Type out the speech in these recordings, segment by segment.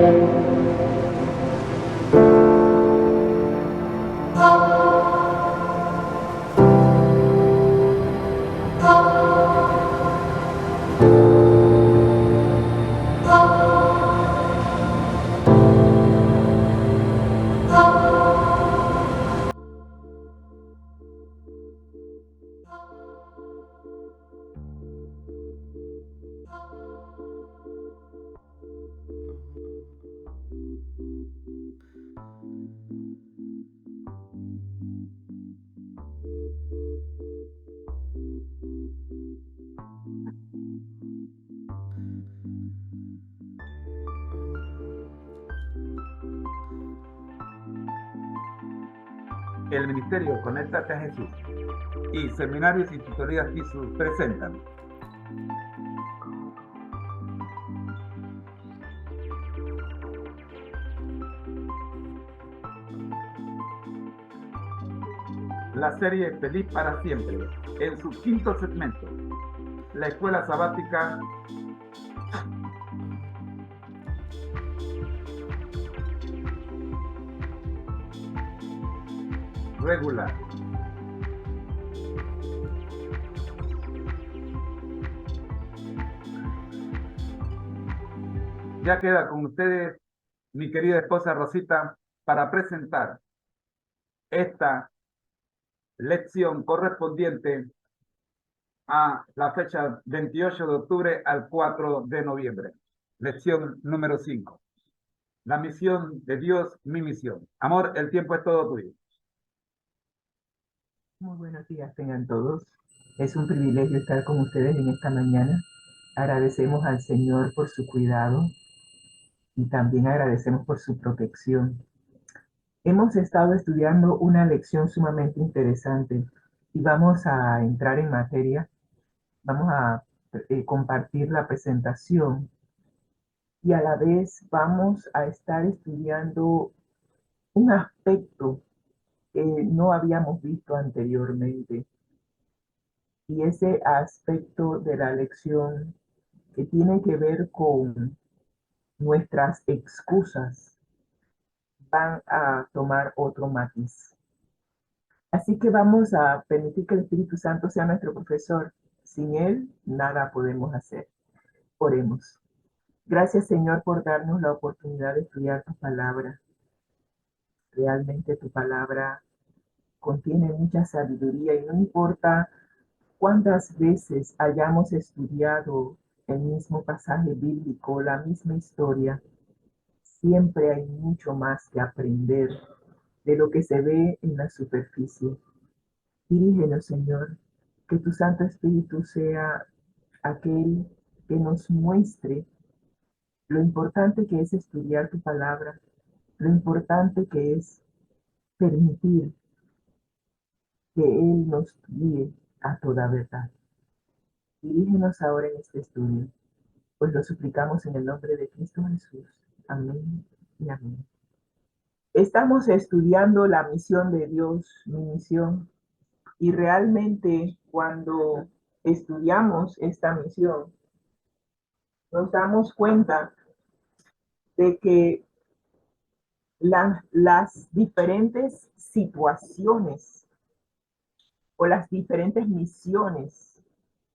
El Ministerio Conéctate a Jesús y Seminarios y Tutorías Jesús presentan la serie Feliz para Siempre, en su quinto segmento, la escuela sabática regular. Ya queda con ustedes mi querida esposa Rosita para presentar esta lección correspondiente a la fecha 28 de octubre al 4 de noviembre. Lección número 5. La misión de Dios, mi misión. Amor, el tiempo es todo tuyo. Muy buenos días tengan todos. Es un privilegio estar con ustedes en esta mañana. Agradecemos al Señor por su cuidado y también agradecemos por su protección. Hemos estado estudiando una lección sumamente interesante y vamos a entrar en materia. Vamos a compartir la presentación y a la vez vamos a estar estudiando un aspecto que no habíamos visto anteriormente. Y ese aspecto de la lección que tiene que ver con nuestras excusas van a tomar otro matiz. Así que vamos a permitir que el Espíritu Santo sea nuestro profesor. Sin Él, nada podemos hacer. Oremos. Gracias, Señor, por darnos la oportunidad de estudiar tu palabra. Realmente tu palabra contiene mucha sabiduría y no importa cuántas veces hayamos estudiado el mismo pasaje bíblico, la misma historia, siempre hay mucho más que aprender de lo que se ve en la superficie. Dirígenos, Señor, que tu Santo Espíritu sea aquel que nos muestre lo importante que es estudiar tu palabra, lo importante que es permitir que Él nos guíe a toda verdad. Dirígenos ahora en este estudio, pues lo suplicamos en el nombre de Cristo Jesús. Amén y amén. Estamos estudiando la misión de Dios, mi misión, y realmente cuando estudiamos esta misión, nos damos cuenta de que las diferentes situaciones o las diferentes misiones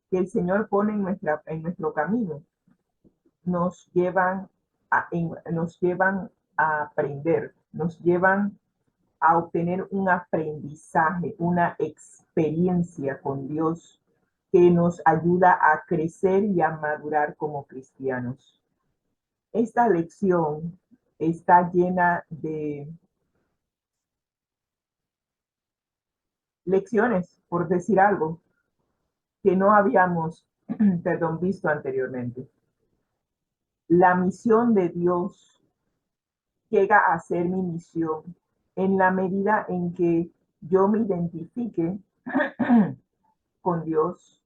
que el Señor pone en nuestro camino nos llevan a aprender, nos llevan a obtener un aprendizaje, una experiencia con Dios que nos ayuda a crecer y a madurar como cristianos. Esta lección está llena de lecciones, por decir algo, que no habíamos, visto anteriormente. La misión de Dios llega a ser mi misión en la medida en que yo me identifique con Dios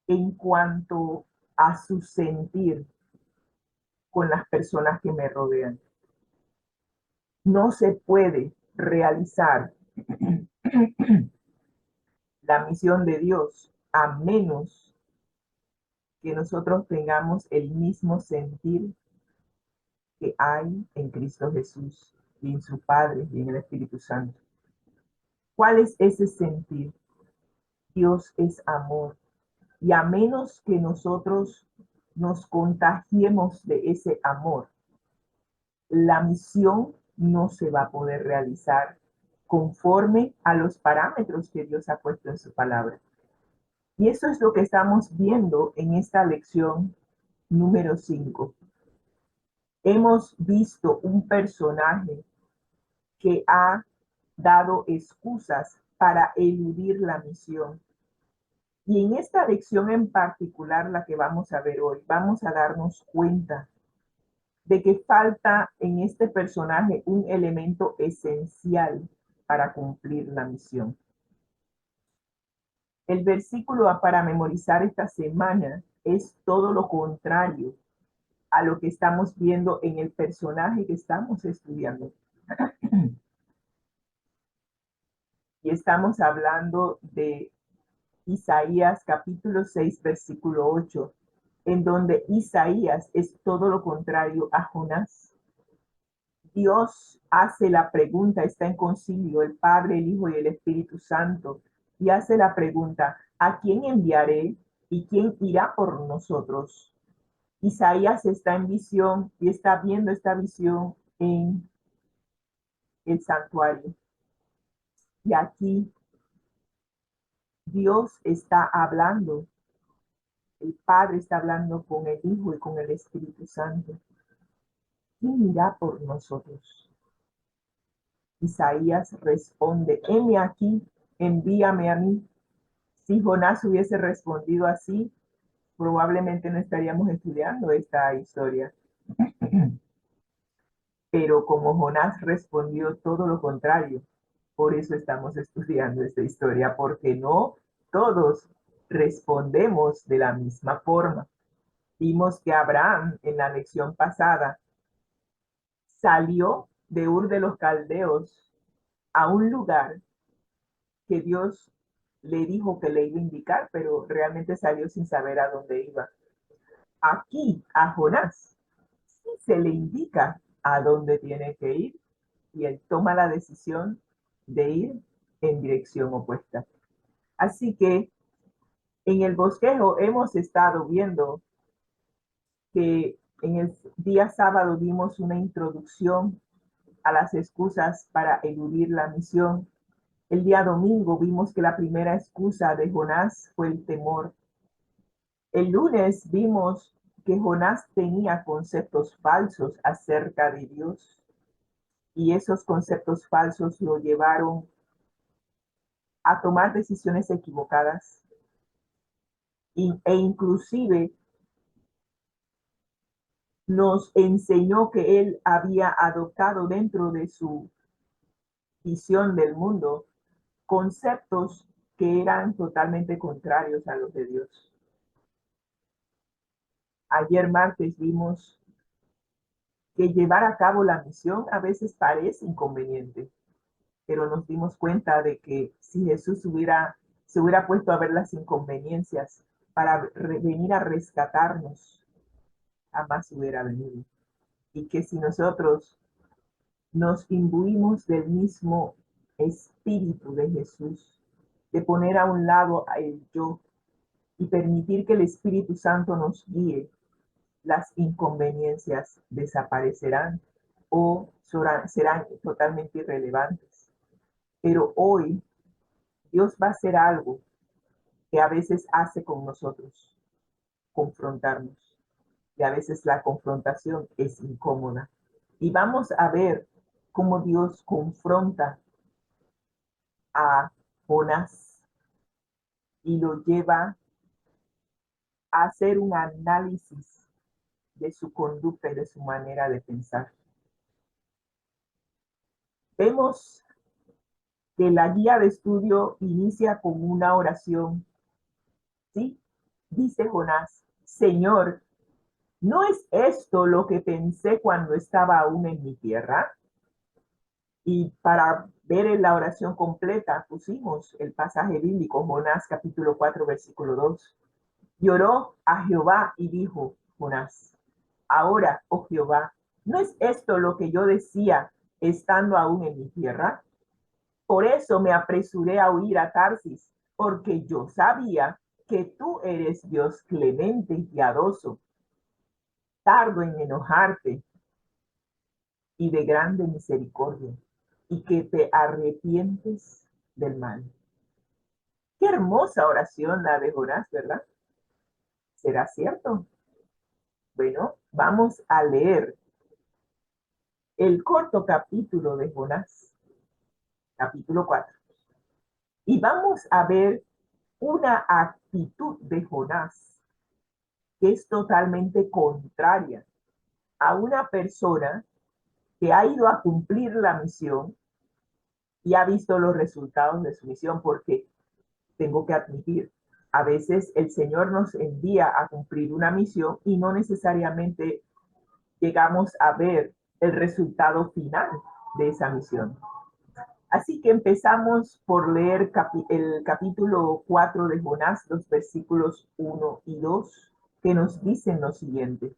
en cuanto a su sentir con las personas que me rodean. No se puede realizar la misión de Dios a menos que nosotros tengamos el mismo sentir que hay en Cristo Jesús y en su Padre y en el Espíritu Santo. ¿Cuál es ese sentir? Dios es amor. Y a menos que nosotros nos contagiemos de ese amor, la misión no se va a poder realizar conforme a los parámetros que Dios ha puesto en su palabra. Y eso es lo que estamos viendo en esta lección número 5. Hemos visto un personaje que ha dado excusas para eludir la misión. Y en esta lección en particular, la que vamos a ver hoy, vamos a darnos cuenta de que falta en este personaje un elemento esencial para cumplir la misión. El versículo para memorizar esta semana es todo lo contrario a lo que estamos viendo en el personaje que estamos estudiando. Y estamos hablando de Isaías capítulo 6, versículo 8, en donde Isaías es todo lo contrario a Jonás. Dios hace la pregunta, está en concilio el Padre, el Hijo y el Espíritu Santo, y hace la pregunta, ¿a quién enviaré y quién irá por nosotros? Isaías está en visión y está viendo esta visión en el santuario. Y aquí Dios está hablando, el Padre está hablando con el Hijo y con el Espíritu Santo. ¿Quién irá por nosotros? Isaías responde, heme aquí, envíame a mí. Si Jonás hubiese respondido así, probablemente no estaríamos estudiando esta historia. Pero como Jonás respondió todo lo contrario, por eso estamos estudiando esta historia, porque no todos respondemos de la misma forma. Vimos que Abraham en la lección pasada salió de Ur de los Caldeos a un lugar que Dios le dijo que le iba a indicar, pero realmente salió sin saber a dónde iba. Aquí a Jonás sí se le indica a dónde tiene que ir y él toma la decisión de ir en dirección opuesta. Así que en el bosquejo hemos estado viendo que en el día sábado dimos una introducción a las excusas para eludir la misión. El día domingo vimos que la primera excusa de Jonás fue el temor. El lunes vimos que Jonás tenía conceptos falsos acerca de Dios y esos conceptos falsos lo llevaron a tomar decisiones equivocadas e inclusive nos enseñó que él había adoptado dentro de su visión del mundo conceptos que eran totalmente contrarios a los de Dios. Ayer martes vimos que llevar a cabo la misión a veces parece inconveniente, pero nos dimos cuenta de que si Jesús se hubiera puesto a ver las inconveniencias para venir a rescatarnos, jamás hubiera venido. Y que si nosotros nos imbuimos del mismo espíritu de Jesús, de poner a un lado a el yo y permitir que el Espíritu Santo nos guíe, las inconveniencias desaparecerán o serán totalmente irrelevantes. Pero hoy Dios va a hacer algo que a veces hace con nosotros, confrontarnos. Y a veces la confrontación es incómoda. Y vamos a ver cómo Dios confronta a Jonás y lo lleva a hacer un análisis de su conducta y de su manera de pensar. Vemos que la guía de estudio inicia con una oración. ¿Sí? Dice Jonás, Señor, ¿no es esto lo que pensé cuando estaba aún en mi tierra? Y para ver la oración completa pusimos el pasaje bíblico, Jonás capítulo 4, versículo 2. Y oró a Jehová y dijo, Jonás, ahora, oh Jehová, ¿No es esto lo que yo decía estando aún en mi tierra? Por eso me apresuré a huir a Tarsis, porque yo sabía que tú eres Dios clemente y piadoso, tardo en enojarte y de grande misericordia, y que te arrepientes del mal. Qué hermosa oración la de Jonás, ¿verdad? ¿Será cierto? Bueno, vamos a leer el corto capítulo de Jonás, capítulo 4. Y vamos a ver una actitud de Jonás que es totalmente contraria a una persona que ha ido a cumplir la misión y ha visto los resultados de su misión, porque tengo que admitir, a veces el Señor nos envía a cumplir una misión y no necesariamente llegamos a ver el resultado final de esa misión. Así que empezamos por leer el capítulo 4 de Jonás, los versículos 1 y 2, que nos dicen lo siguiente.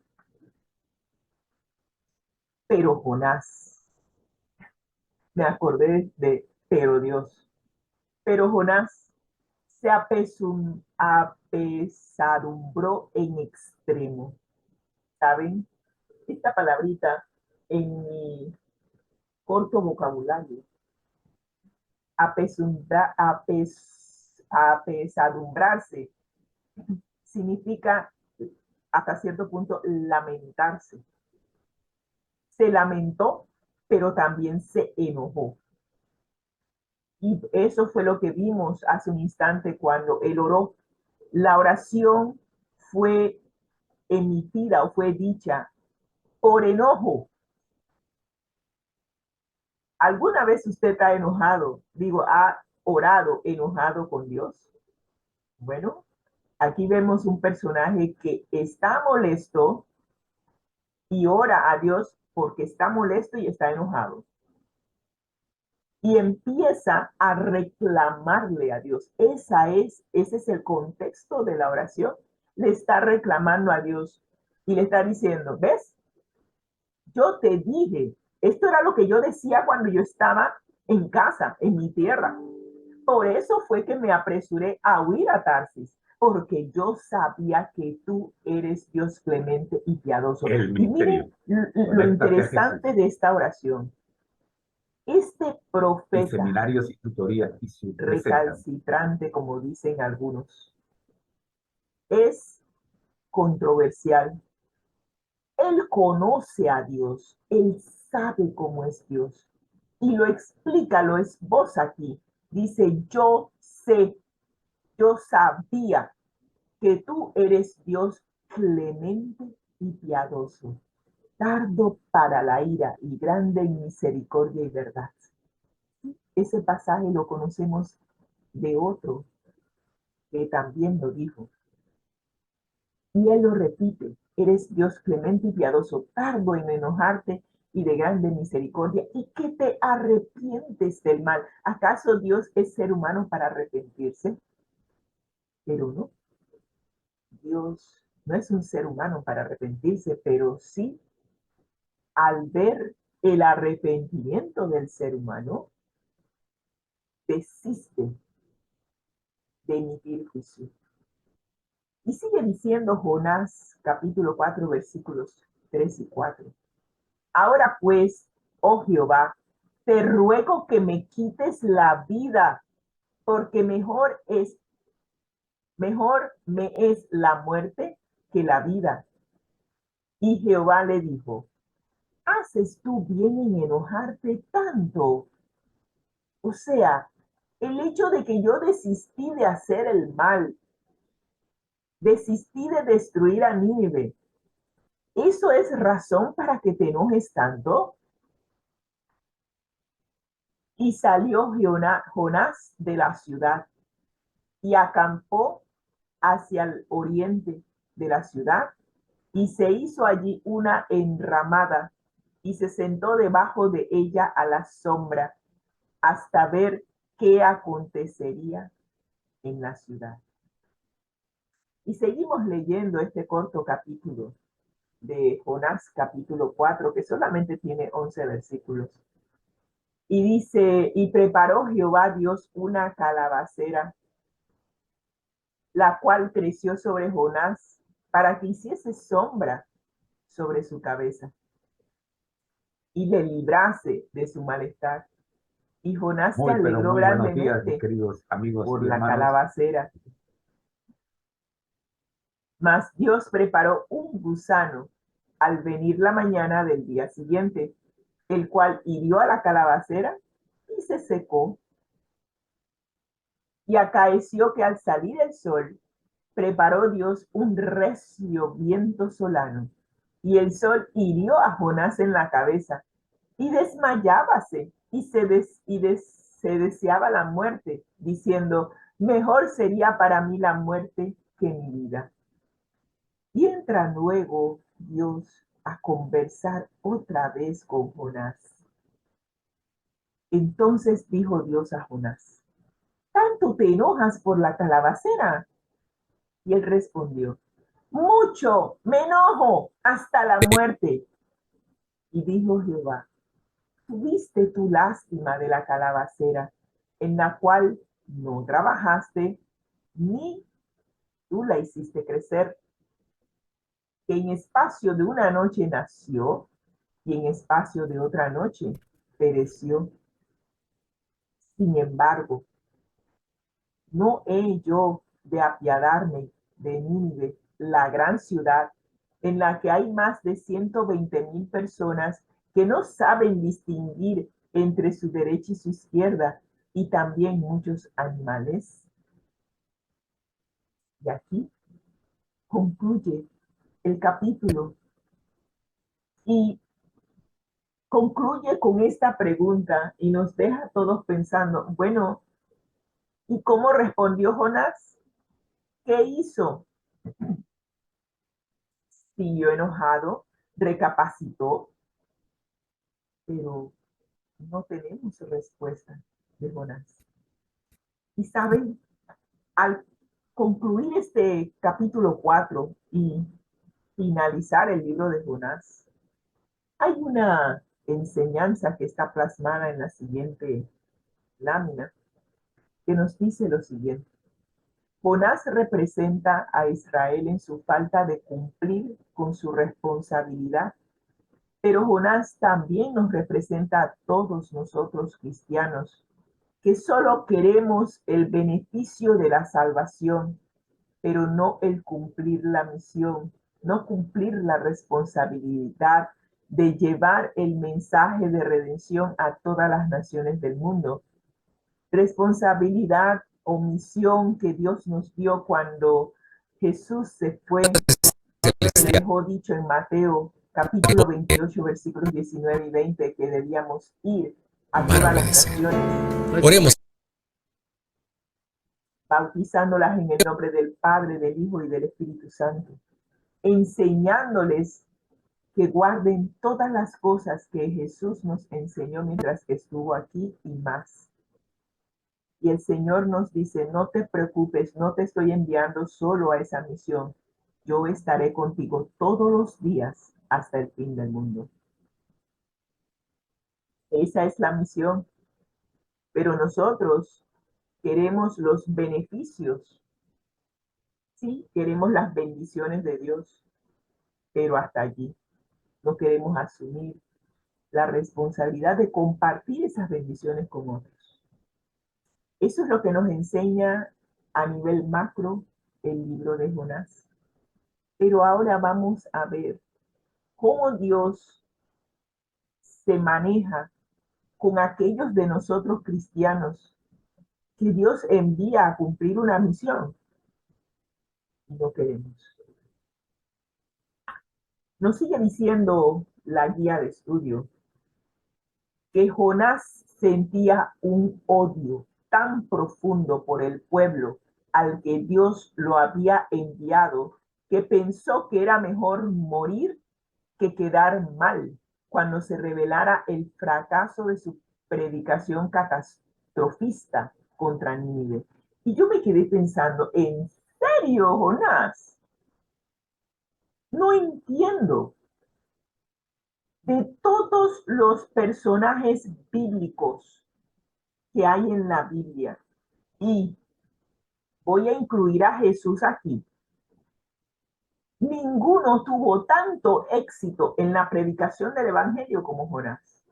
Pero Jonás, me acordé de pero Dios, pero Jonás se apesadumbró en extremo. ¿Saben? Esta palabrita en mi corto vocabulario, apesadumbrarse, significa hasta cierto punto lamentarse. Se lamentó, pero también se enojó. Y eso fue lo que vimos hace un instante cuando él oró. La oración fue emitida o fue dicha por enojo. ¿Alguna vez usted ha enojado, ha orado enojado con Dios? Bueno, aquí vemos un personaje que está molesto y ora a Dios porque está molesto y está enojado. Y empieza a reclamarle a Dios. Ese es el contexto de la oración. Le está reclamando a Dios y le está diciendo, ¿ves? Yo te dije, esto era lo que yo decía cuando yo estaba en casa, en mi tierra. Por eso fue que me apresuré a huir a Tarsis, porque yo sabía que tú eres Dios clemente y piadoso. El Y miren ministerio. lo Conéctate a Jesús. interesante de esta oración. Este Y profeta seminarios y tutorías y su presentan. recalcitrante, como dicen algunos, es controversial. Él conoce a Dios, él sabe cómo es Dios y lo explica, lo esboza aquí. Dice, yo sé, yo sabía que tú eres Dios clemente y piadoso, tardo para la ira y grande en misericordia y verdad. Ese pasaje lo conocemos de otro que también lo dijo. Y él lo repite, eres Dios clemente y piadoso, tardo en enojarte y de grande misericordia, y que te arrepientes del mal. ¿Acaso Dios es ser humano para arrepentirse? Pero no, Dios no es un ser humano para arrepentirse, pero sí, al ver el arrepentimiento del ser humano, desiste de emitir juicio. Y sigue diciendo Jonás capítulo 4 versículos 3 y 4. Ahora pues, oh Jehová, te ruego que me quites la vida, porque mejor me es la muerte que la vida. Y Jehová le dijo, ¿haces tú bien en enojarte tanto? O sea, el hecho de que yo desistí de hacer el mal, desistí de destruir a Nínive, ¿eso es razón para que te enojes tanto? Y salió Jonás de la ciudad y acampó hacia el oriente de la ciudad y se hizo allí una enramada y se sentó debajo de ella a la sombra hasta ver qué acontecería en la ciudad. Y seguimos leyendo este corto capítulo. de Jonás capítulo 4, que solamente tiene 11 versículos. Y dice, y preparó Jehová Dios una calabacera, la cual creció sobre Jonás para que hiciese sombra sobre su cabeza y le librase de su malestar. Y Jonás se Pero alegró muy buenos días, mis grandemente queridos amigos por y la hermanos. calabacera. Mas Dios preparó un gusano al venir la mañana del día siguiente, el cual hirió a la calabacera y se secó. Y acaeció que al salir el sol, preparó Dios un recio viento solano, y el sol hirió a Jonás en la cabeza, y desmayábase, se deseaba la muerte, diciendo, mejor sería para mí la muerte que mi vida. Y entra luego Dios a conversar otra vez con Jonás. Entonces dijo Dios a Jonás, ¿tanto te enojas por la calabacera? Y él respondió, mucho, me enojo hasta la muerte. Y dijo Jehová, tuviste tu lástima de la calabacera, en la cual no trabajaste, ni tú la hiciste crecer, que en espacio de una noche nació, y en espacio de otra noche pereció. Sin embargo, no he yo de apiadarme de Nínive, la gran ciudad, en la que hay más de 120,000 personas que no saben distinguir entre su derecha y su izquierda, y también muchos animales. Y aquí concluye el capítulo y concluye con esta pregunta y nos deja a todos pensando, bueno, ¿y cómo respondió Jonás? ¿Qué hizo? Siguió enojado, recapacitó, pero no tenemos respuesta de Jonás. Y saben, al concluir este capítulo 4 y finalizar el libro de Jonás, hay una enseñanza que está plasmada en la siguiente lámina que nos dice lo siguiente. Jonás representa a Israel en su falta de cumplir con su responsabilidad, pero Jonás también nos representa a todos nosotros cristianos, que solo queremos el beneficio de la salvación, pero no el cumplir la misión, no cumplir la responsabilidad de llevar el mensaje de redención a todas las naciones del mundo. Responsabilidad o misión que Dios nos dio cuando Jesús se fue, le dejó dicho en Mateo capítulo 28 versículos 19 y 20 que debíamos ir a todas las naciones. Oremos. Bautizándolas en el nombre del Padre, del Hijo y del Espíritu Santo, enseñándoles que guarden todas las cosas que Jesús nos enseñó mientras que estuvo aquí y más. Y el Señor nos dice, no te preocupes, no te estoy enviando solo a esa misión. Yo estaré contigo todos los días hasta el fin del mundo. Esa es la misión. Pero nosotros queremos los beneficios. Sí, queremos las bendiciones de Dios, pero hasta allí. No queremos asumir la responsabilidad de compartir esas bendiciones con otros. Eso es lo que nos enseña a nivel macro el libro de Jonás. Pero ahora vamos a ver cómo Dios se maneja con aquellos de nosotros cristianos que Dios envía a cumplir una misión y no queremos. Nos sigue diciendo la guía de estudio que Jonás sentía un odio tan profundo por el pueblo al que Dios lo había enviado, que pensó que era mejor morir que quedar mal cuando se revelara el fracaso de su predicación catastrofista contra Nínive. Y yo me quedé pensando, ¿en serio, Jonás? No entiendo. De todos los personajes bíblicos que hay en la Biblia, y voy a incluir a Jesús aquí, ninguno tuvo tanto éxito en la predicación del Evangelio como Jonás.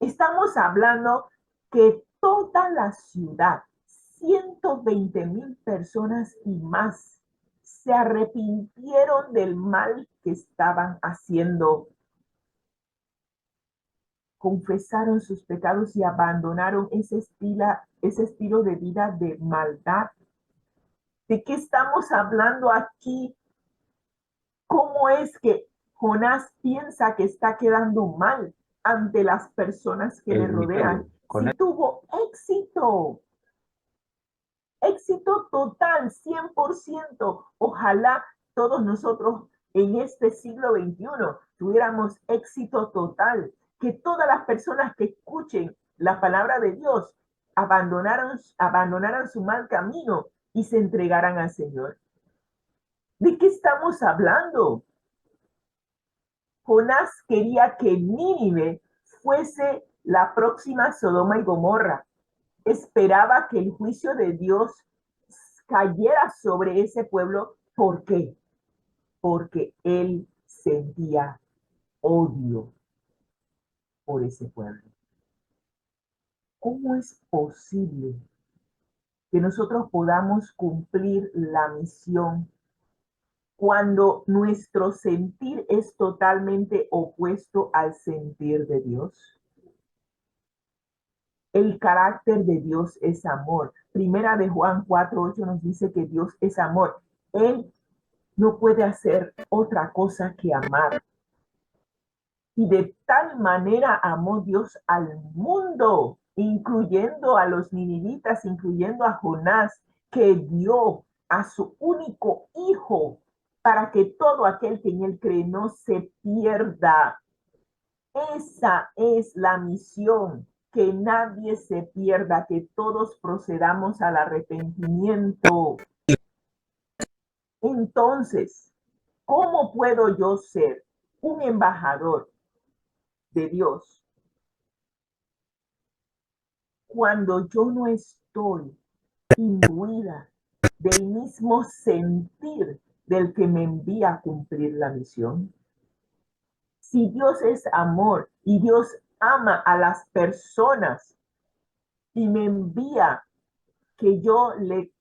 Estamos hablando que toda la ciudad, 120,000 personas y más, se arrepintieron del mal que estaban haciendo, confesaron sus pecados y abandonaron ese estilo de vida de maldad. ¿De qué estamos hablando aquí? ¿Cómo es que Jonás piensa que está quedando mal ante las personas que le rodean? Si tuvo éxito, éxito total, 100%. Ojalá todos nosotros en este siglo XXI tuviéramos éxito total, que todas las personas que escuchen la palabra de Dios abandonaran su mal camino y se entregaran al Señor. ¿De qué estamos hablando? Jonás quería que Nínive fuese la próxima Sodoma y Gomorra. Esperaba que el juicio de Dios cayera sobre ese pueblo. ¿Por qué? Porque él sentía odio por ese pueblo. ¿Cómo es posible que nosotros podamos cumplir la misión cuando nuestro sentir es totalmente opuesto al sentir de Dios? El carácter de Dios es amor. Primera de Juan 4:8 nos dice que Dios es amor. Él no puede hacer otra cosa que amar. Y de tal manera amó Dios al mundo, incluyendo a los ninivitas, incluyendo a Jonás, que dio a su único hijo para que todo aquel que en él cree no se pierda. Esa es la misión, que nadie se pierda, que todos procedamos al arrepentimiento. Entonces, ¿cómo puedo yo ser un embajador de Dios cuando yo no estoy imbuida del mismo sentir del que me envía a cumplir la misión? Si Dios es amor y Dios ama a las personas y me envía que yo le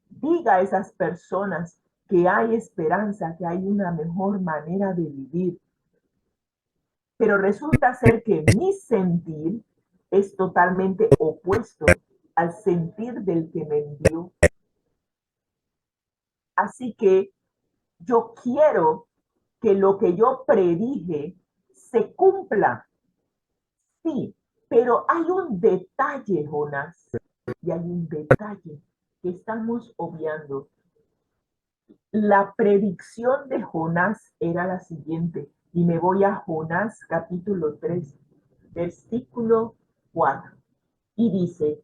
diga a esas personas que hay esperanza, que hay una mejor manera de vivir, pero resulta ser que mi sentir es totalmente opuesto al sentir del que me envió. Así que yo quiero que lo que yo predije se cumpla. Sí, pero hay un detalle, Jonás, y hay un detalle que estamos obviando. La predicción de Jonás era la siguiente, y me voy a Jonás capítulo 3, versículo 4, y dice: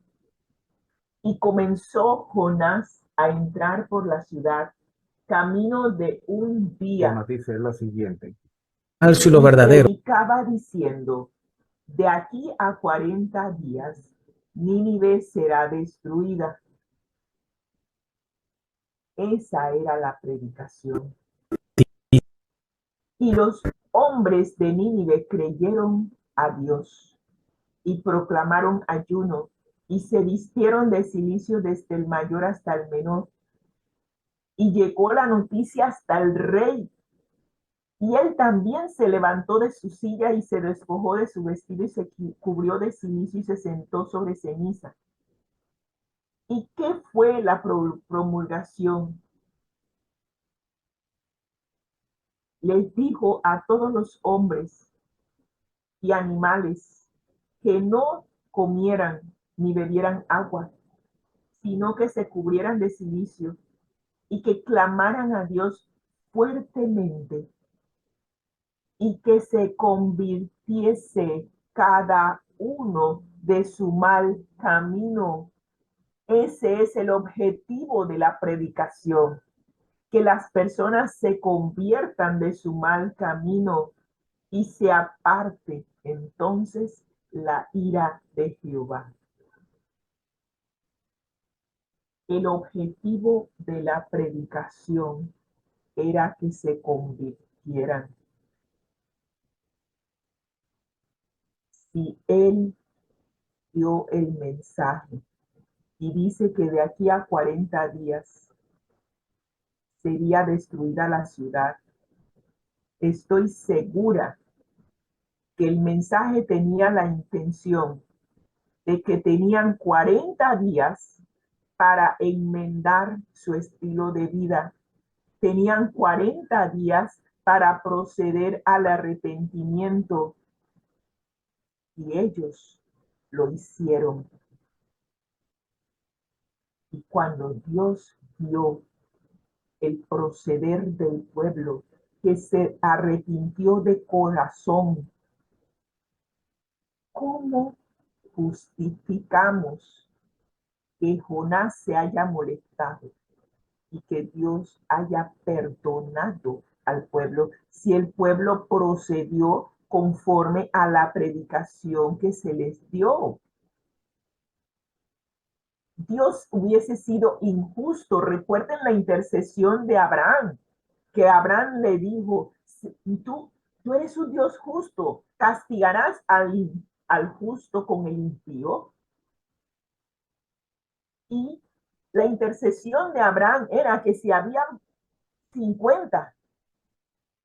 y comenzó Jonás a entrar por la ciudad camino de un día. Nos dice lo siguiente. Al cielo verdadero. Predicaba diciendo: de aquí a 40 días, Nínive será destruida. Esa era la predicación. Y los hombres de Nínive creyeron a Dios y proclamaron ayuno y se vistieron de cilicio desde el mayor hasta el menor. Y llegó la noticia hasta el rey. Y él también se levantó de su silla y se despojó de su vestido y se cubrió de cilicio y se sentó sobre ceniza. ¿Y qué fue la promulgación? Les dijo a todos los hombres y animales que no comieran ni bebieran agua, sino que se cubrieran de cilicio y que clamaran a Dios fuertemente y que se convirtiese cada uno de su mal camino. Ese es el objetivo de la predicación. que las personas se conviertan de su mal camino y se aparte entonces la ira de Jehová. El objetivo de la predicación era que se convirtieran. Si él dio el mensaje y dice que de aquí a 40 días sería destruida la ciudad, estoy segura que el mensaje tenía la intención de que tenían 40 días para enmendar su estilo de vida. Tenían 40 días para proceder al arrepentimiento y ellos lo hicieron. Y cuando Dios vio el proceder del pueblo que se arrepintió de corazón, ¿cómo justificamos que Jonás se haya molestado y que Dios haya perdonado al pueblo si el pueblo procedió conforme a la predicación que se les dio? Dios hubiese sido injusto. Recuerden la intercesión de Abraham, que Abraham le dijo, tú eres un Dios justo, ¿castigarás al justo con el impío? Y la intercesión de Abraham era que si había 50,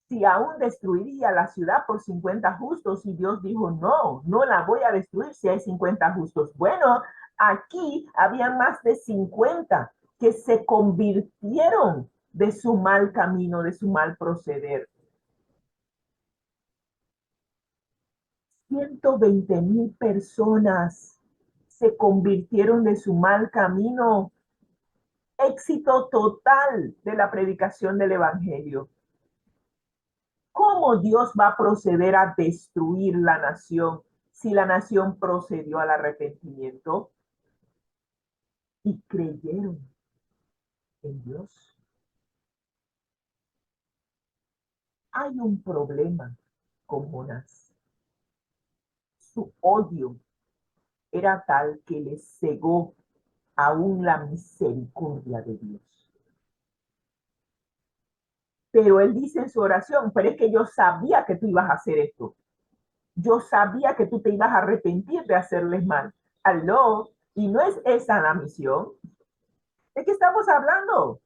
si aún destruiría la ciudad por 50 justos, y Dios dijo, no, no la voy a destruir si hay 50 justos. Bueno, aquí había más de 50 que se convirtieron de su mal camino, de su mal proceder. 120,000 personas se convirtieron de su mal camino. Éxito total de la predicación del evangelio. ¿Cómo Dios va a proceder a destruir la nación si la nación procedió al arrepentimiento? Y creyeron en Dios. Hay un problema con Jonás. Su odio era tal que le cegó aún la misericordia de Dios. Pero él dice en su oración, pero es que yo sabía que tú ibas a hacer esto. Yo sabía que tú te ibas a arrepentir de hacerles mal. Aló, y no es esa la misión. ¿De qué estamos hablando?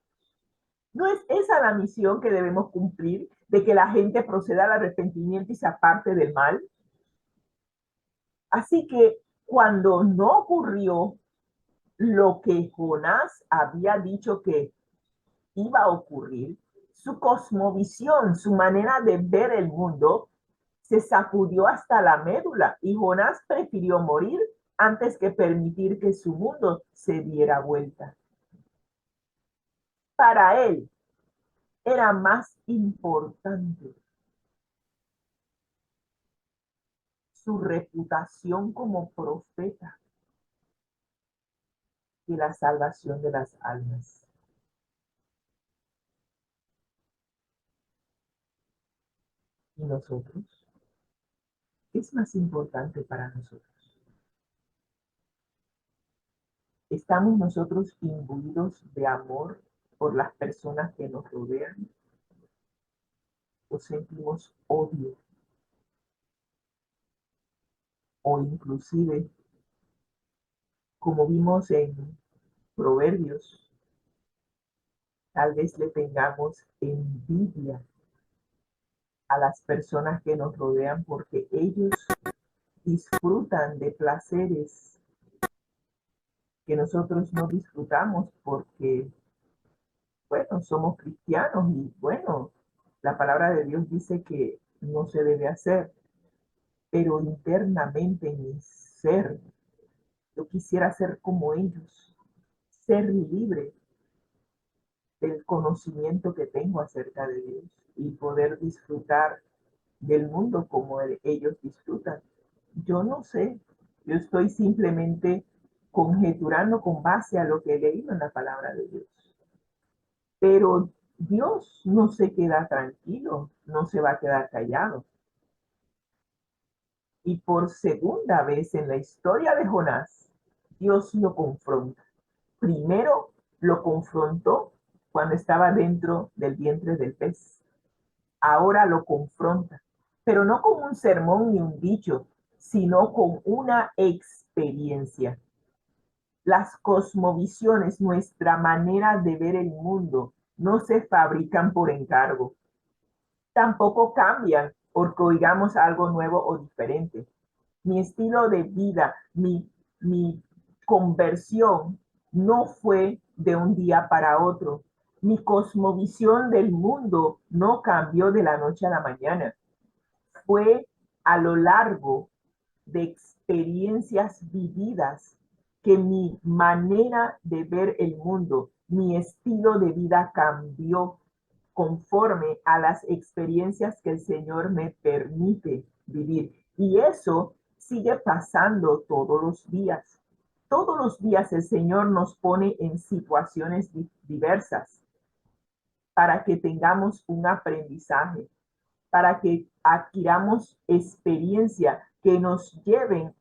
¿No es esa la misión que debemos cumplir, de que la gente proceda al arrepentimiento y se aparte del mal? Así que cuando no ocurrió lo que Jonás había dicho que iba a ocurrir, su cosmovisión, su manera de ver el mundo, se sacudió hasta la médula y Jonás prefirió morir antes que permitir que su mundo se diera vuelta. Para él era más importante su reputación como profeta que la salvación de las almas. ¿Y nosotros? ¿Qué es más importante para nosotros? ¿Estamos nosotros imbuidos de amor por las personas que nos rodean? ¿O sentimos odio? O inclusive, como vimos en Proverbios, tal vez le tengamos envidia a las personas que nos rodean porque ellos disfrutan de placeres que nosotros no disfrutamos porque, bueno, somos cristianos y, bueno, la palabra de Dios dice que no se debe hacer, pero internamente en mi ser, yo quisiera ser como ellos, ser libre del conocimiento que tengo acerca de Dios y poder disfrutar del mundo como ellos disfrutan. Yo no sé, yo estoy simplemente conjeturando con base a lo que he leído en la palabra de Dios. Pero Dios no se queda tranquilo, no se va a quedar callado. Y por segunda vez en la historia de Jonás, Dios lo confronta. Primero lo confrontó cuando estaba dentro del vientre del pez. Ahora lo confronta, pero no con un sermón ni un dicho, sino con una experiencia. Las cosmovisiones, nuestra manera de ver el mundo, no se fabrican por encargo. Tampoco cambian porque oigamos algo nuevo o diferente. Mi estilo de vida, mi conversión no fue de un día para otro. Mi cosmovisión del mundo no cambió de la noche a la mañana. Fue a lo largo de experiencias vividas que mi manera de ver el mundo, mi estilo de vida cambió conforme a las experiencias que el Señor me permite vivir. Y eso sigue pasando todos los días. Todos los días el Señor nos pone en situaciones diversas para que tengamos un aprendizaje, para que adquiramos experiencia que nos lleven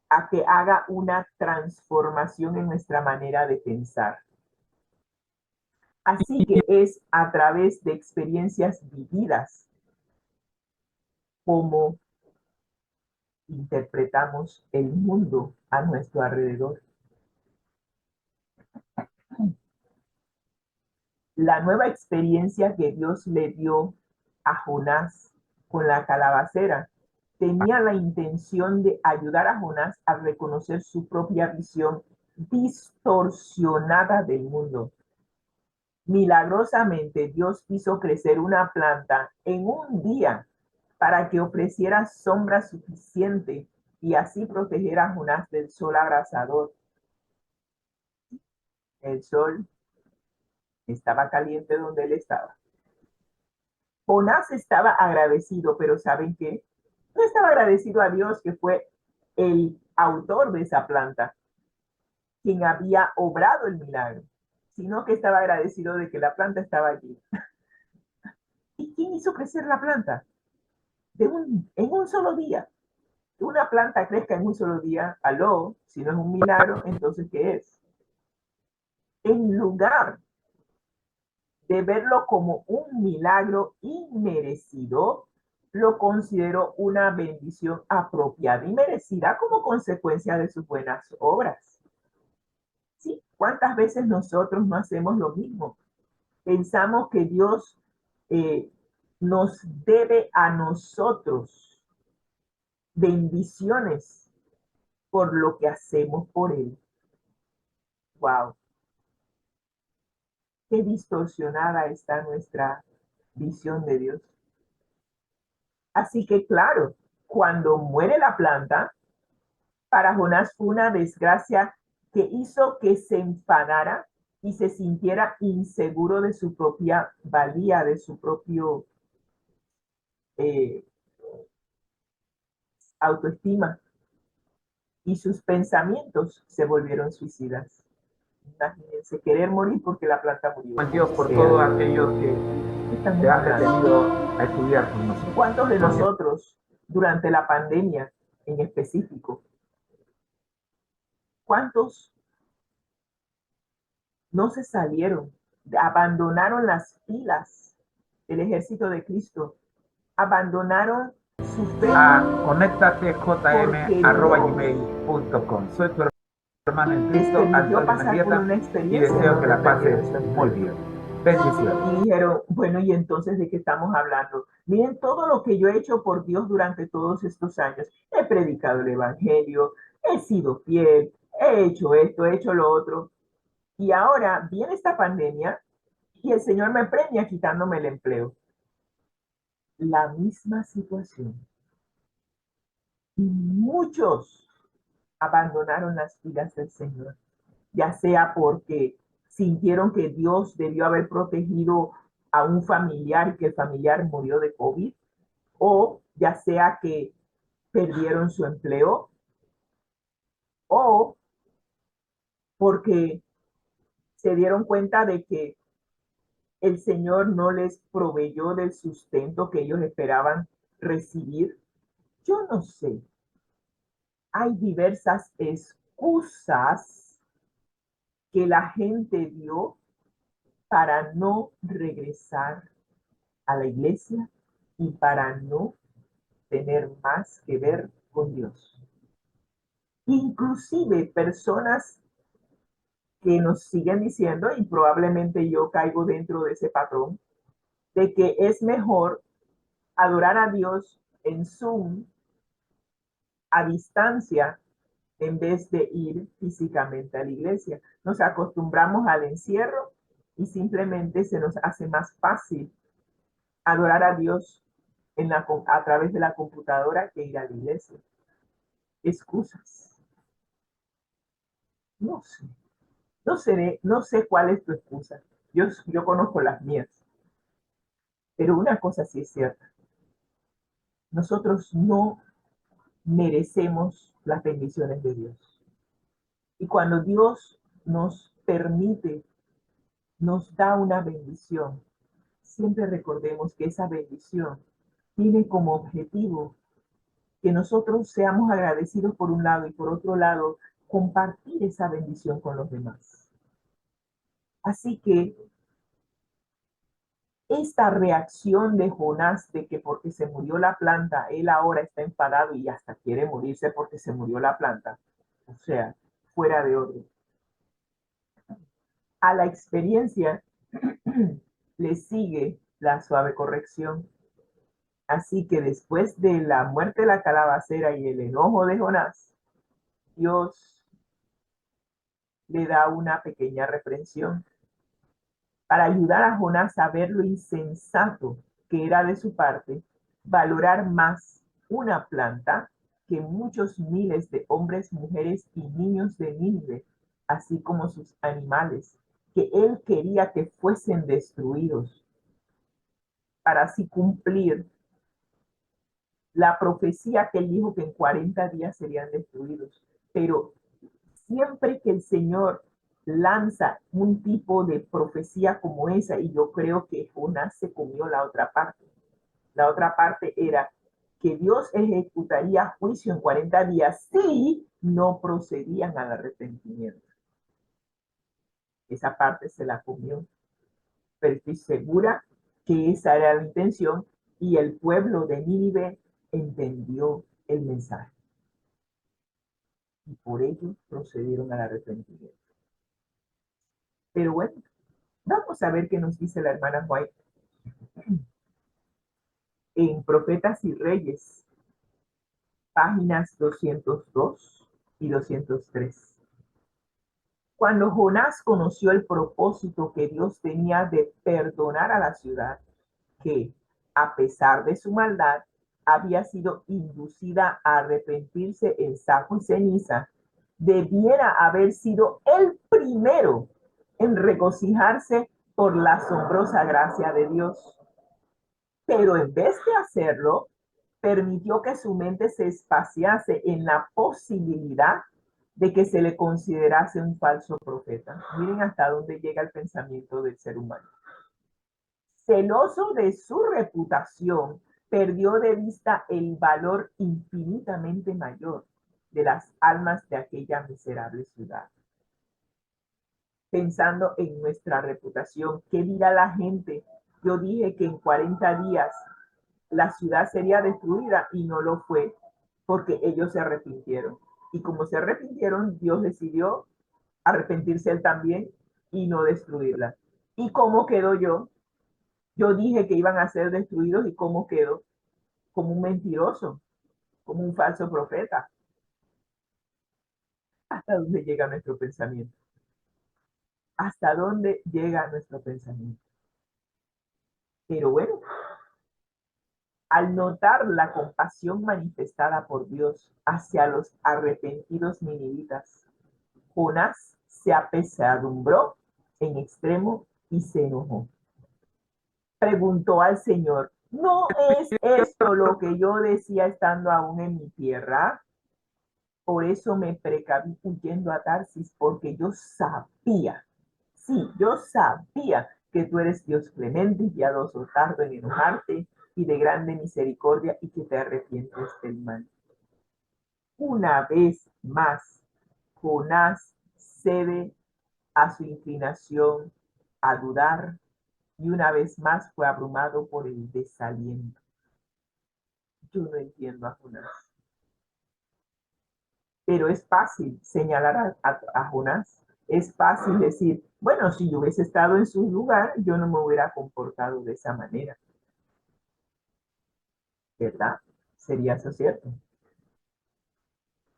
a que haga una transformación en nuestra manera de pensar. Así que es a través de experiencias vividas como interpretamos el mundo a nuestro alrededor. La nueva experiencia que Dios le dio a Jonás con la calabacera tenía la intención de ayudar a Jonás a reconocer su propia visión distorsionada del mundo. Milagrosamente, Dios hizo crecer una planta en un día para que ofreciera sombra suficiente y así proteger a Jonás del sol abrasador. El sol estaba caliente donde él estaba. Jonás estaba agradecido, pero ¿saben qué? No estaba agradecido a Dios, que fue el autor de esa planta, quien había obrado el milagro, sino que estaba agradecido de que la planta estaba allí. ¿Y quién hizo crecer la planta? En un solo día. Que una planta crezca en un solo día, aló, si no es un milagro, entonces ¿qué es? En lugar de verlo como un milagro inmerecido, lo considero una bendición apropiada y merecida como consecuencia de sus buenas obras. ¿Sí? ¿Cuántas veces nosotros no hacemos lo mismo? Pensamos que Dios nos debe a nosotros bendiciones por lo que hacemos por Él. Wow, qué distorsionada está nuestra visión de Dios. Así que claro, cuando muere la planta, para Jonás fue una desgracia que hizo que se enfadara y se sintiera inseguro de su propia valía, de su propio autoestima, y sus pensamientos se volvieron suicidas. Imagínense, querer morir porque la planta murió. Dios por todos aquellos que se han detenido a estudiar con nosotros. ¿Cuántos de nosotros durante la pandemia en específico, cuántos no se salieron, abandonaron las filas del ejército de Cristo, abandonaron su fe? Conéctatejm@gmail.com. Soy tu hermano en Cristo, Antonio Mendieta, y deseo que la pases muy bien. Bendiciones. Y dijeron, bueno, ¿y entonces de qué estamos hablando? Miren todo lo que yo he hecho por Dios durante todos estos años. He predicado el evangelio, he sido fiel, he hecho esto, he hecho lo otro. Y ahora viene esta pandemia y el Señor me premia quitándome el empleo. La misma situación. Y muchos abandonaron las filas del Señor, ya sea porque sintieron que Dios debió haber protegido a un familiar y que el familiar murió de COVID, o ya sea que perdieron su empleo, o porque se dieron cuenta de que el Señor no les proveyó del sustento que ellos esperaban recibir. Yo no sé. Hay diversas excusas que la gente dio para no regresar a la iglesia y para no tener más que ver con Dios. Inclusive personas que nos siguen diciendo, y probablemente yo caigo dentro de ese patrón, de que es mejor adorar a Dios en Zoom a distancia en vez de ir físicamente a la iglesia. Nos acostumbramos al encierro y simplemente se nos hace más fácil adorar a Dios a través de la computadora que ir a la iglesia. Excusas. No sé. No sé cuál es tu excusa. Yo conozco las mías. Pero una cosa sí es cierta. Nosotros no merecemos las bendiciones de Dios. Y cuando Dios nos permite, nos da una bendición, siempre recordemos que esa bendición tiene como objetivo que nosotros seamos agradecidos por un lado y por otro lado, compartir esa bendición con los demás. Así que esta reacción de Jonás de que porque se murió la planta, él ahora está enfadado y hasta quiere morirse porque se murió la planta, o sea, fuera de orden. A la experiencia le sigue la suave corrección. Así que después de la muerte de la calabacera y el enojo de Jonás, Dios le da una pequeña reprensión para ayudar a Jonás a ver lo insensato que era de su parte valorar más una planta que muchos miles de hombres, mujeres y niños de Nínive, así como sus animales, que él quería que fuesen destruidos, para así cumplir la profecía que él dijo que en 40 días serían destruidos. Pero siempre que el Señor lanza un tipo de profecía como esa, y yo creo que Jonás se comió la otra parte. La otra parte era que Dios ejecutaría juicio en 40 días si no procedían al arrepentimiento. Esa parte se la comió, pero estoy segura que esa era la intención y el pueblo de Nínive entendió el mensaje y por ello procedieron al arrepentimiento. Pero bueno, vamos a ver qué nos dice la hermana White en Profetas y Reyes, páginas 202 y 203. Cuando Jonás conoció el propósito que Dios tenía de perdonar a la ciudad, que, a pesar de su maldad, había sido inducida a arrepentirse en saco y ceniza, debiera haber sido el primero en regocijarse por la asombrosa gracia de Dios. Pero en vez de hacerlo, permitió que su mente se espaciase en la posibilidad de que se le considerase un falso profeta. Miren hasta dónde llega el pensamiento del ser humano. Celoso de su reputación, perdió de vista el valor infinitamente mayor de las almas de aquella miserable ciudad. Pensando en nuestra reputación, ¿qué dirá la gente? Yo dije que en 40 días la ciudad sería destruida y no lo fue porque ellos se arrepintieron. Y como se arrepintieron, Dios decidió arrepentirse él también y no destruirla. ¿Y cómo quedo yo? Yo dije que iban a ser destruidos y cómo quedo, como un mentiroso, como un falso profeta. ¿Hasta dónde llega nuestro pensamiento? ¿Hasta dónde llega nuestro pensamiento? Pero bueno, al notar la compasión manifestada por Dios hacia los arrepentidos ninivitas, Jonás se apesadumbró en extremo y se enojó. Preguntó al Señor, ¿no es esto lo que yo decía estando aún en mi tierra? Por eso me precaví huyendo a Tarsis, porque yo sabía, sí, yo sabía que tú eres Dios clemente y piadoso, tardo en enojarte y de grande misericordia y que te arrepientes del mal. Una vez más, Jonás cede a su inclinación a dudar y una vez más fue abrumado por el desaliento. Yo no entiendo a Jonás. Pero es fácil señalar a Jonás. Es fácil decir, bueno, si yo hubiese estado en su lugar, yo no me hubiera comportado de esa manera. ¿Verdad? ¿Sería eso cierto?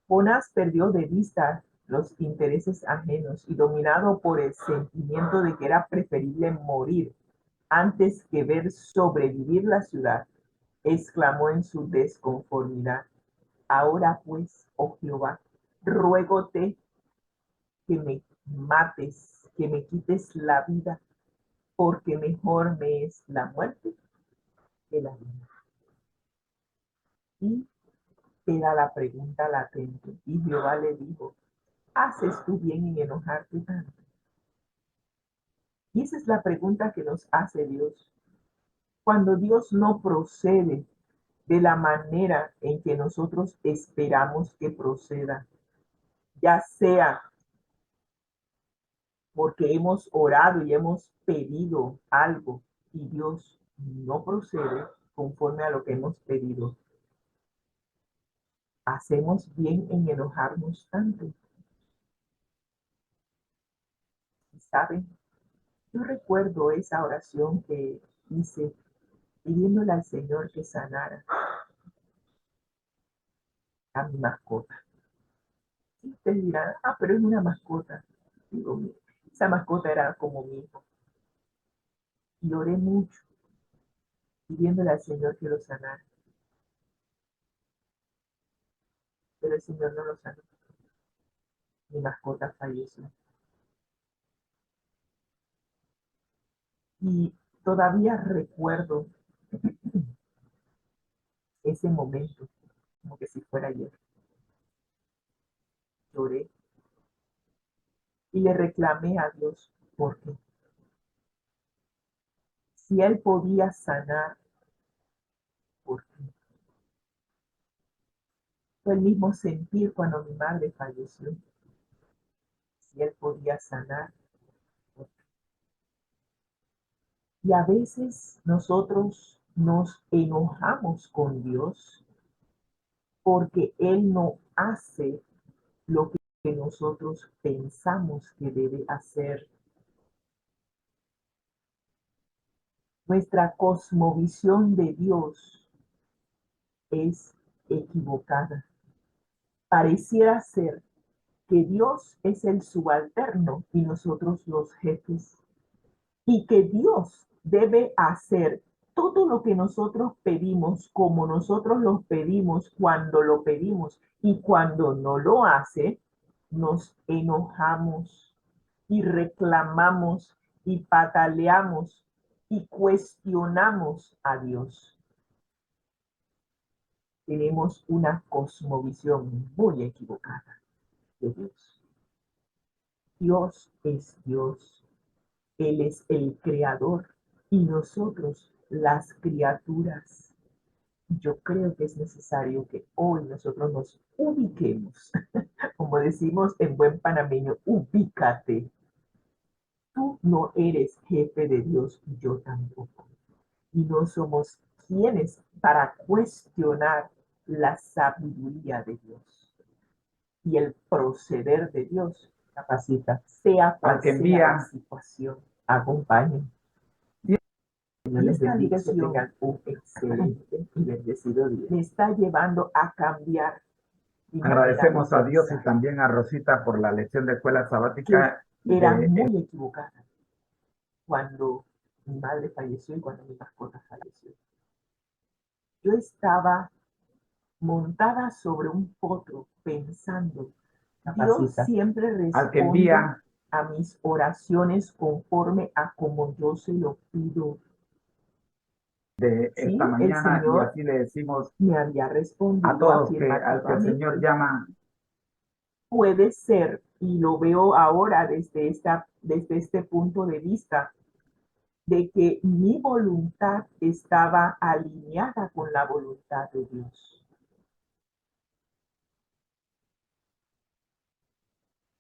Jonás perdió de vista los intereses ajenos y dominado por el sentimiento de que era preferible morir antes que ver sobrevivir la ciudad, exclamó en su desconformidad: ahora pues, oh Jehová, ruégote que me mates, que me quites la vida, porque mejor me es la muerte que la vida. Y era la pregunta latente. Y Jehová le dijo: ¿haces tú bien en enojarte tanto? Y esa es la pregunta que nos hace Dios. Cuando Dios no procede de la manera en que nosotros esperamos que proceda, ya sea porque hemos orado y hemos pedido algo y Dios no procede conforme a lo que hemos pedido, hacemos bien en enojarnos tanto. ¿Saben? Yo recuerdo esa oración que hice pidiéndole al Señor que sanara a mi mascota. Y ustedes dirán, pero es una mascota. Digo, esa mascota era como mi hijo. Y oré mucho pidiéndole al Señor que lo sanara. Pero el Señor no lo sanó. Mi mascota falleció. Y todavía recuerdo ese momento, como que si fuera ayer. Lloré y le reclamé a Dios porque si Él podía sanar, ¿por qué? Fue el mismo sentir cuando mi madre falleció. Si Él podía sanar, ¿por qué? Y a veces nosotros nos enojamos con Dios porque Él no hace lo que nosotros pensamos que debe hacer. Nuestra cosmovisión de Dios es equivocada. Pareciera ser que Dios es el subalterno y nosotros los jefes, y que Dios debe hacer todo lo que nosotros pedimos, como nosotros lo pedimos, cuando lo pedimos, y cuando no lo hace, nos enojamos y reclamamos y pataleamos y cuestionamos a Dios. Tenemos una cosmovisión muy equivocada de Dios. Dios es Dios. Él es el creador y nosotros las criaturas. Yo creo que es necesario que hoy nosotros nos ubiquemos, como decimos en buen panameño, ubícate. Tú no eres jefe de Dios y yo tampoco. Y no somos quienes para cuestionar la sabiduría de Dios y el proceder de Dios. Capacita, sea cual sea la situación, acompañen. Señor les bendiga, que tengan un excelente y bendecido día. Me está llevando a cambiar. Agradecemos a Dios y también a Rosita por la lección de escuela sabática. Era muy equivocada cuando mi madre falleció y cuando mi mascota falleció. Yo estaba montada sobre un potro pensando, Dios siempre responde a mis oraciones conforme a como yo se lo pido. De esta mañana, y así le decimos me había respondido a todos que al que el Señor llama. Puede ser, y lo veo ahora desde este punto de vista, de que mi voluntad estaba alineada con la voluntad de Dios.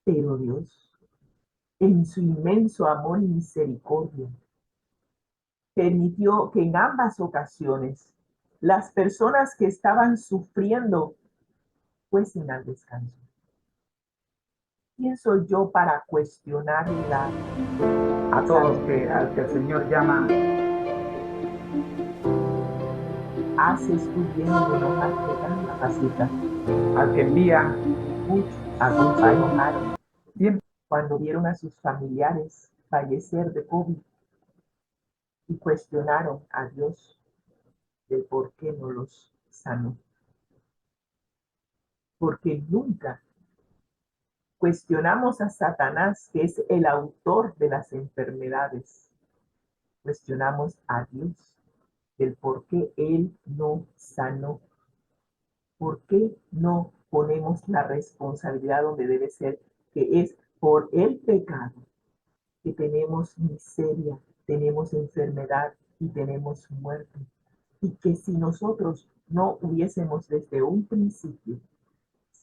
Pero Dios, en su inmenso amor y misericordia, permitió que en ambas ocasiones las personas que estaban sufriendo fuesen al descanso. ¿Quién soy yo para cuestionarla? A todos al que el Señor llama, Haces tú bien en enojarte tanto, Racita. al que envía, Muchos se acusa. enojaron Siempre cuando vieron a sus familiares fallecer de COVID y cuestionaron a Dios del por qué no los sanó. Porque nunca cuestionamos a Satanás, que es el autor de las enfermedades. Cuestionamos a Dios del por qué Él no sanó. ¿Por qué no ponemos la responsabilidad donde debe ser, que es por el pecado, que tenemos miseria, tenemos enfermedad y tenemos muerte? Y que si nosotros no hubiésemos desde un principio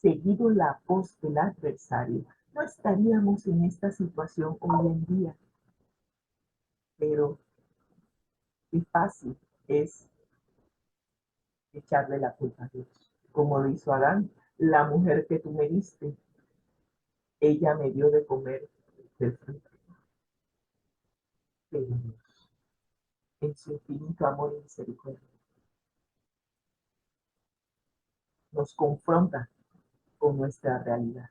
seguido la voz del adversario, no estaríamos en esta situación hoy en día. Pero qué fácil es echarle la culpa a Dios. Como lo hizo Adán, la mujer que tú me diste, ella me dio de comer del fruto. Pero Dios, en su infinito amor y misericordia, nos confronta con nuestra realidad.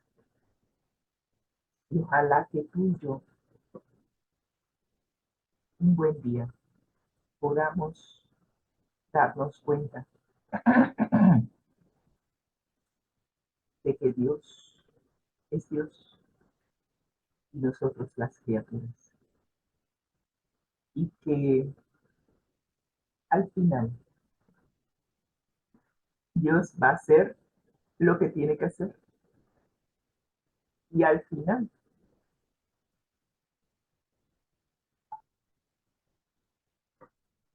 Y ojalá que tú y yo, un buen día, podamos darnos cuenta de que Dios es Dios y nosotros las criaturas. Y que al final Dios va a hacer lo que tiene que hacer. Y al final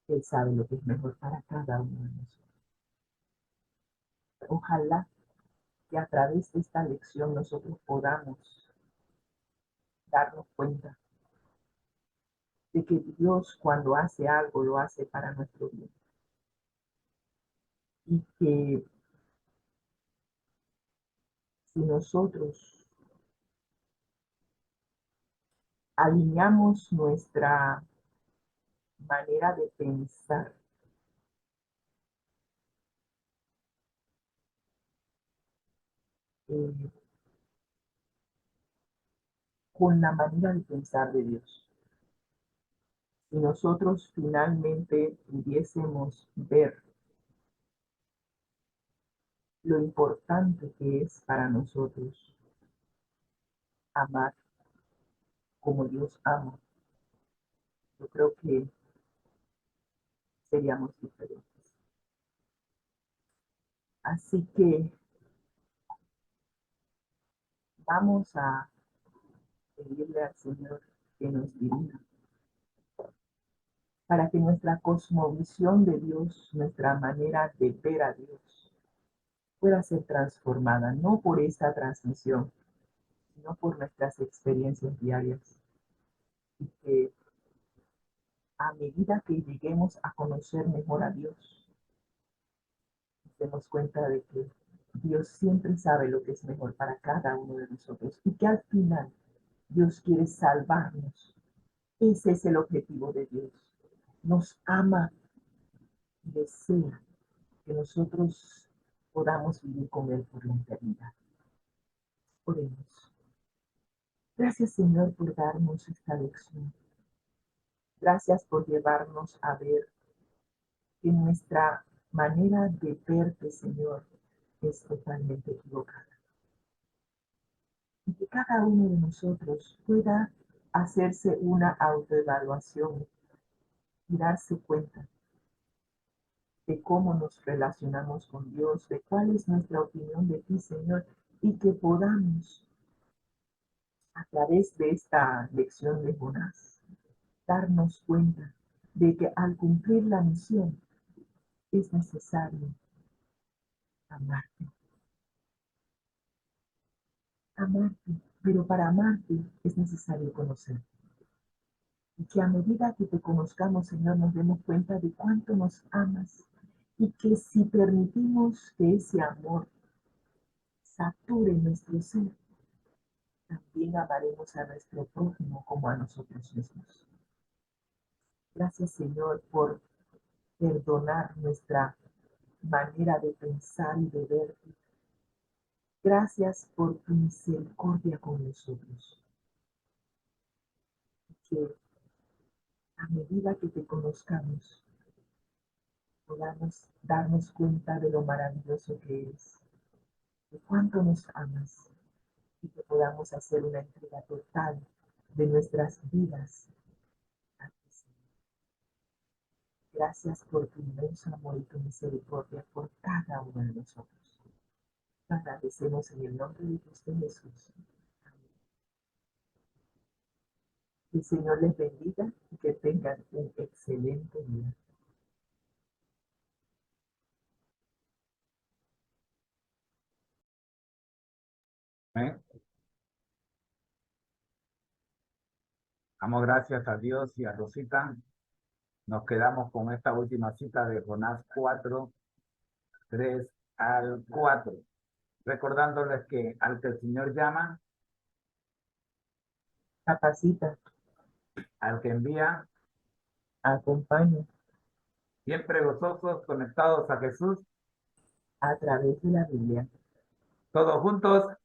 Él sabe lo que es mejor para cada uno de nosotros. Ojalá que a través de esta lección nosotros podamos darnos cuenta de que Dios, cuando hace algo, lo hace para nuestro bien. Y que si nosotros alineamos nuestra manera de pensar eh, con la manera de pensar de Dios, si nosotros finalmente pudiésemos ver lo importante que es para nosotros amar como Dios ama, yo creo que seríamos diferentes. Así que vamos a pedirle al Señor que nos dirija para que nuestra cosmovisión de Dios, nuestra manera de ver a Dios, pueda ser transformada, no por esta transmisión, sino por nuestras experiencias diarias. Y que a medida que lleguemos a conocer mejor a Dios, nos demos cuenta de que Dios siempre sabe lo que es mejor para cada uno de nosotros y que al final Dios quiere salvarnos. Ese es el objetivo de Dios. Nos ama y desea que nosotros podamos vivir con Él por la eternidad. Oremos. Gracias, Señor, por darnos esta lección. Gracias por llevarnos a ver que nuestra manera de verte, Señor, es totalmente equivocada. Y que cada uno de nosotros pueda hacerse una autoevaluación y darse cuenta de cómo nos relacionamos con Dios, de cuál es nuestra opinión de ti, Señor, y que podamos, a través de esta lección de Jonás, darnos cuenta de que al cumplir la misión es necesario amarte. Amarte, pero para amarte es necesario conocerte. Y que a medida que te conozcamos, Señor, nos demos cuenta de cuánto nos amas y que si permitimos que ese amor sature nuestro ser, también amaremos a nuestro prójimo como a nosotros mismos. Gracias, Señor, por perdonar nuestra manera de pensar y de verte. Gracias por tu misericordia con nosotros. Que a medida que te conozcamos, podamos darnos cuenta de lo maravilloso que eres, de cuánto nos amas y que podamos hacer una entrega total de nuestras vidas a ti, Señor. Gracias por tu inmenso amor y tu misericordia por cada uno de nosotros. Te agradecemos en el nombre de Cristo Jesús. Amén. Que el Señor les bendiga y que tengan un excelente día. Amén. Damos gracias a Dios y a Rosita. Nos quedamos con esta última cita de Jonás 4, 3 al 4. Recordándoles que al que el Señor llama, Capacita, al que envía, acompaña siempre gozosos, conectados a Jesús, a través de la Biblia, todos juntos,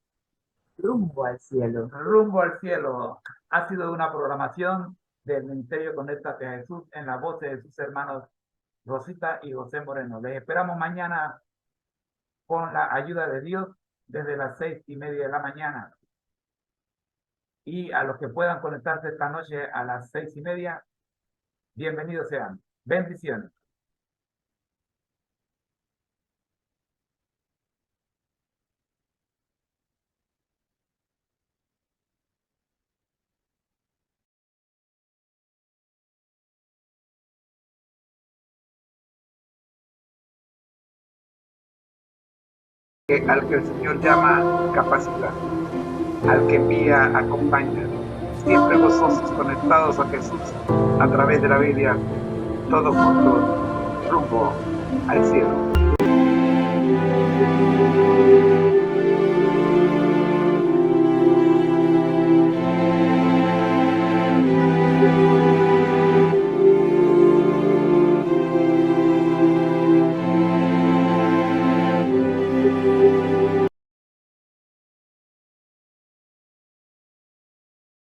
rumbo al cielo. rumbo al cielo. Ha sido una programación del Ministerio Conéctate a Jesús en la voz de sus hermanos Rosita y José Moreno. Les esperamos mañana con la ayuda de Dios desde las 6:30 de la mañana. Y a los que puedan conectarse esta noche a las 6:30, bienvenidos sean. Bendiciones. Al que el Señor llama, capacita. Al que envía, acompaña. Siempre gozosos, conectados a Jesús a través de la Biblia, todos juntos, rumbo al cielo.